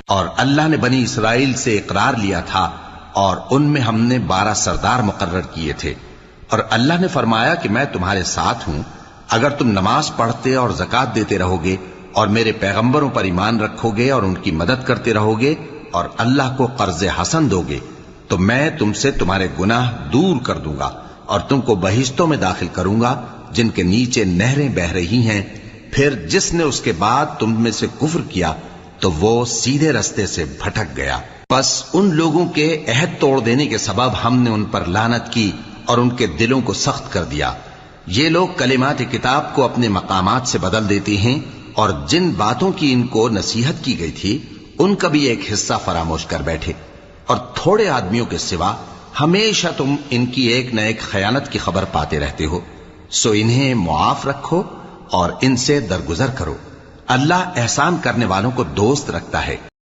اور اللہ نے بنی اسرائیل سے اقرار لیا تھا اور ان میں ہم نے 12 سردار مقرر کیے تھے، اور اللہ نے فرمایا کہ میں تمہارے ساتھ ہوں اگر تم نماز پڑھتے اور زکوٰۃ دیتے رہو گے اور میرے پیغمبروں پر ایمان رکھو گے اور ان کی مدد کرتے رہو گے اور اللہ کو قرض حسن دو گے تو میں تم سے تمہارے گناہ دور کر دوں گا اور تم کو بہشتوں میں داخل کروں گا جن کے نیچے نہریں بہ رہی ہیں۔ پھر جس نے اس کے بعد تم میں سے کفر کیا تو وہ سیدھے رستے سے بھٹک گیا۔ پس ان لوگوں کے عہد توڑ دینے کے سبب ہم نے ان پر لعنت کی اور ان کے دلوں کو سخت کر دیا۔ یہ لوگ کلمات کتاب کو اپنے مقامات سے بدل دیتے ہیں اور جن باتوں کی ان کو نصیحت کی گئی تھی ان کا بھی ایک حصہ فراموش کر بیٹھے، اور تھوڑے آدمیوں کے سوا ہمیشہ تم ان کی ایک نہ ایک خیانت کی خبر پاتے رہتے ہو، سو انہیں معاف رکھو اور ان سے درگزر کرو۔ اللہ احسان کرنے والوں کو دوست رکھتا ہے۔